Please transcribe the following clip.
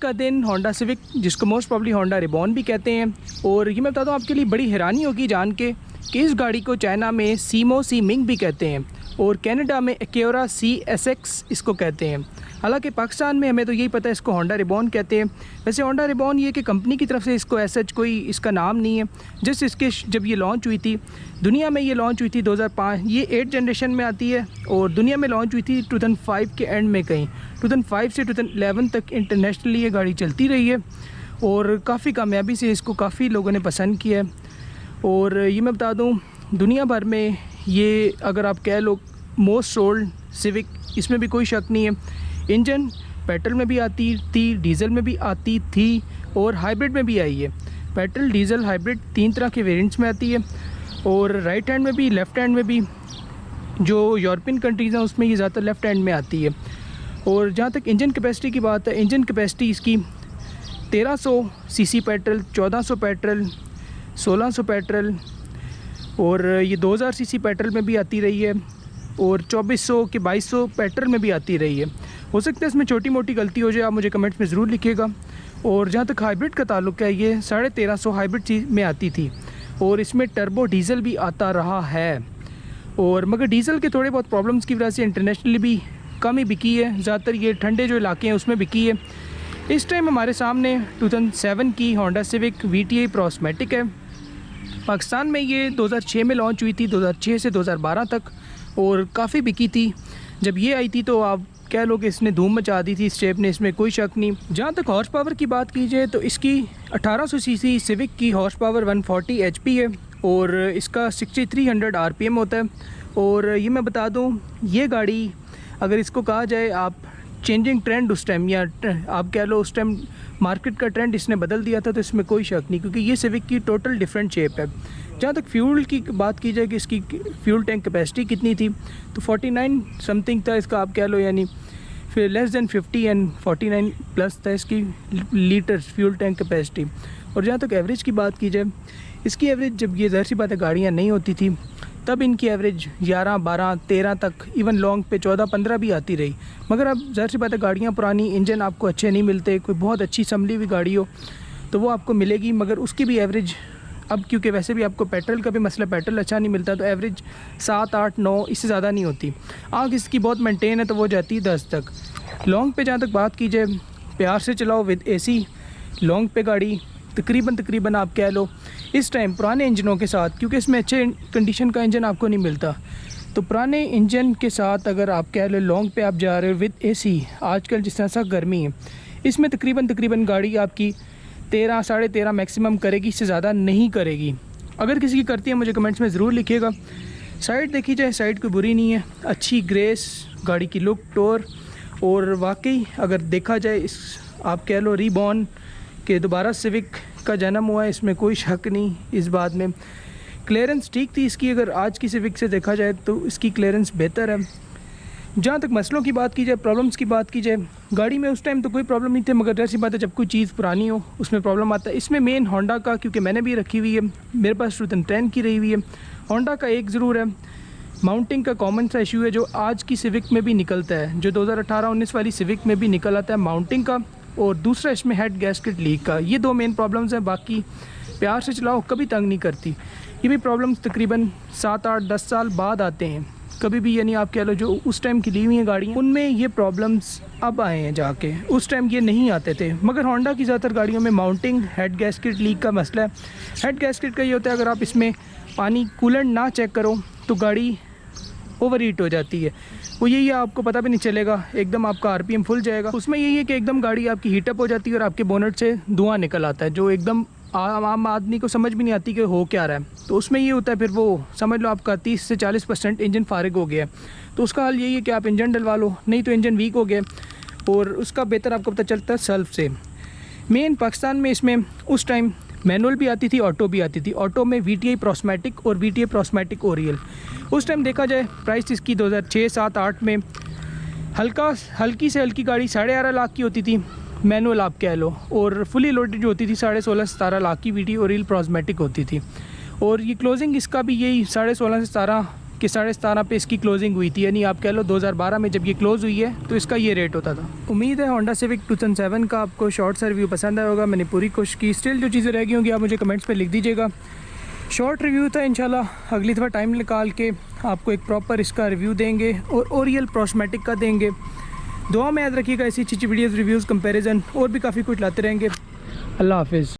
का दिन Honda civic, जिसको मोस्ट प्रॉब्ली होंडा रिबॉन भी कहते हैं। और ये मैं बताता हूँ आपके लिए, बड़ी हैरानी होगी जान के कि इस गाड़ी को चाइना में सीमो सी मिंग भी कहते हैं और कनाडा में एक्योरा CSX इसको कहते हैं। हालांकि पाकिस्तान में हमें तो यही पता है इसको होंडा रिबॉन कहते हैं। वैसे होंडा रिबॉन ये कि कंपनी की तरफ से इसको ऐसा कोई इसका नाम नहीं है। जस्ट इसके जब ये लॉन्च हुई थी दुनिया में, ये लॉन्च हुई थी 2005, ये 8 जनरेशन में आती है और दुनिया में लॉन्च हुई थी 2005 के एंड में, कहीं 2005 से 2011 तक इंटरनेशनली ये गाड़ी चलती रही है और काफ़ी कामयाबी से इसको काफ़ी लोगों ने पसंद किया है। और ये मैं बता दूँ दुनिया भर में ये अगर आप कह लो मोस्ट सोल्ड सिविक, इसमें भी कोई शक नहीं है। इंजन पेट्रोल में भी आती थी, डीज़ल में भी आती थी और हाइब्रिड में भी आई है। पेट्रोल, डीज़ल, हाइब्रिड 3 तरह के वेरिएंट्स में आती है और राइट हैंड में भी लेफ़्ट हैंड में भी। जो यूरोपियन कंट्रीज़ हैं उसमें ये ज़्यादातर लेफ़्ट हैंड में आती है। और जहाँ तक इंजन कैपेसिटी की बात है, इंजन कैपेसिटी इसकी 1300 सीसी पेट्रोल, 1400 पेट्रोल, 1600 पेट्रोल और ये 2000 सीसी पेट्रोल में भी आती रही है और 2400 के 2200 पेट्रोल में भी आती रही है। हो सकता है इसमें छोटी मोटी गलती हो जाए, आप मुझे कमेंट्स में ज़रूर लिखिएगा। और जहाँ तक हाइब्रिड का ताल्लुक है, ये 1350 हाइब्रिड चीज़ में आती थी और इसमें टर्बो डीज़ल भी आता रहा है। और मगर डीज़ल के थोड़े बहुत प्रॉब्लम्स की वजह से इंटरनेशनली भी कम ही बिकी है, ज़्यादातर ये ठंडे जो इलाके हैं उसमें बिकी है। इस टाइम हमारे सामने 2007 की होंडा सिविक VTI प्रोस्मेटिक है। पाकिस्तान में ये 2006 में लॉन्च हुई थी, 2006 से 2012 तक, और काफ़ी बिकी थी। जब ये आई थी तो आप कह लो कि इसने धूम मचा दी थी इस शेप ने, इसमें कोई शक नहीं। जहाँ तक हॉर्स पावर की बात की जाए तो इसकी 1800 सीसी सिविक की हॉर्स पावर 140 HP है और इसका 6300 RPM होता है। और ये मैं बता दूँ, ये गाड़ी अगर इसको कहा जाए आप चेंजिंग ट्रेंड उस टाइम, या आप कह लो उस टाइम मार्केट का ट्रेंड इसने बदल दिया था, तो इसमें कोई शक नहीं, क्योंकि ये सिविक की टोटल डिफरेंट शेप है। जहाँ तक फ्यूल की बात की जाए कि इसकी फ्यूल टैंक कैपेसिटी कितनी थी, तो 49 समथिंग था इसका, आप कह लो, यानी फिर लेस दैन 50 एंड 49 प्लस था इसकी लीटर फ्यूल टैंक कैपेसिटी। और जहाँ तक एवरेज की बात की जाए, इसकी एवरेज जब ये ज़ाहिर सी बात है गाड़ियाँ नहीं होती थी तब इनकी एवरेज 11, 12, 13 तक, इवन लॉन्ग पे 14, 15 भी आती रही। मगर अब ज़ाहिर सी बात है गाड़ियाँ पुरानी, इंजन आपको अच्छे नहीं मिलते, कोई बहुत अच्छी संभली हुई गाड़ी हो तो वो आपको मिलेगी, मगर उसकी भी एवरेज अब, क्योंकि वैसे भी आपको पेट्रोल का भी मसला, पेट्रोल अच्छा नहीं मिलता, तो एवरेज 7, 8, 9 इससे ज़्यादा नहीं होती। आग इसकी बहुत मेंटेन है तो वो जाती है 10 तक। लॉन्ग पे जहाँ तक बात की जाए, प्यार से चलाओ विद AC लॉन्ग पे गाड़ी तकरीबन आप कह लो इस टाइम पुराने इंजनों के साथ, क्योंकि इसमें अच्छे कंडीशन का इंजन आपको नहीं मिलता, तो पुराने इंजन के साथ अगर आप कह लो लॉन्ग पे आप जा रहे हो विद AC, आजकल जिस तरह सा गर्मी है, इसमें तकरीबन गाड़ी आपकी 13, 13.5 मैक्सिमम करेगी, इससे ज़्यादा नहीं करेगी। अगर किसी की करती है मुझे कमेंट्स में ज़रूर लिखिएगा। साइड देखी जाए, साइड कोई बुरी नहीं है, अच्छी ग्रेस, गाड़ी की लुक, टोर, और वाकई अगर देखा जाए इस आप कह लो रीबॉर्न के दोबारा सिविक का जन्म हुआ है, इसमें कोई शक नहीं इस बात में। क्लियरेंस ठीक थी इसकी, अगर आज की सिविक से देखा जाए तो इसकी क्लियरेंस बेहतर है। जहाँ तक मसलों की बात की जाए, प्रॉब्लम्स की बात की जाए, गाड़ी में उस टाइम तो कोई प्रॉब्लम नहीं थे, मगर ऐसी बात है जब कोई चीज़ पुरानी हो उसमें प्रॉब्लम आता है। इसमें मेन होंडा का, क्योंकि मैंने भी रखी हुई है, मेरे पास 2010 की रही हुई है, होंडा का एक ज़रूर है, माउंटिंग का कॉमन सा इशू है जो आज की सिविक में भी निकलता है, जो 2018-19 वाली सिविक में भी निकल आता है, माउंटिंग का, और दूसरा इसमें हेड गैस्केट लीक का। ये 2 मेन प्रॉब्लम्स हैं, बाकी प्यार से चलाओ कभी तंग नहीं करती। ये भी प्रॉब्लम्स तकरीबन 7, 8, 10 साल बाद आते हैं कभी भी, यानी आप कह लो जो उस टाइम की ली हुई हैं गाड़ियाँ उनमें ये प्रॉब्लम्स अब आए हैं जाके, उस टाइम ये नहीं आते थे। मगर होंडा की ज़्यादातर गाड़ियों में माउंटिंग, हेड गैस्केट लीक का मसला है। हेड गैस्केट का ये होता है अगर आप इसमें पानी कूलेंट ना चेक करो तो गाड़ी ओवर हीट हो जाती है। वो यही है, आपको पता भी नहीं चलेगा, एकदम आपका RPM फुल जाएगा। उसमें यही है कि एकदम गाड़ी आपकी हीटअप हो जाती है और आपके बोनट से धुआं निकल आता है, जो एकदम आम आदमी को समझ भी नहीं आती कि हो क्या रहा है। तो उसमें ये होता है, फिर वो समझ लो आपका 30 से 40% इंजन फारिग हो गया है। तो उसका हल यही है कि आप इंजन डलवा लो, नहीं तो इंजन वीक हो गया, और उसका बेहतर आपको पता चलता है सेल्फ से। मेन पाकिस्तान में इसमें उस टाइम मैनुअल भी आती थी, ऑटो भी आती थी। ऑटो में VTI प्रोस्मेटिक और VTI प्रोस्मेटिक ओरियल। उस टाइम देखा जाए प्राइस इसकी 2006, 7, 8 में हल्की से हल्की गाड़ी 11.5 लाख की होती थी, मैनुअल आप कह लो, और फुली लोडेड जो होती थी 16.5 से 17 लाख की VTI ओरियल प्रोस्मेटिक होती थी। और ये क्लोजिंग इसका भी यही 16.5 से 17 कि 17.5 पे इसकी क्लोजिंग हुई थी, यानी आप कह लो 2012 में जब ये क्लोज़ हुई है तो इसका ये रेट होता था। उम्मीद है होंडा सिविक 2007 का आपको शॉर्ट सा रिव्यू पसंद आया होगा। मैंने पूरी कोशिश की। स्टिल जो चीज़ें रह गई होंगी आप मुझे कमेंट्स पे लिख दीजिएगा। शॉर्ट रिव्यू था, इंशाल्लाह अगली दफ़ा टाइम निकाल के आपको एक प्रॉपर इसका रिव्यू देंगे और ओरियल प्रोस्मेटिक का देंगे। दुआ में याद रखिएगा, ऐसी अच्छी वीडियोज़, रिव्यूज़, कंपेरिजन और भी काफ़ी कुछ लाते रहेंगे। अल्लाह हाफिज़।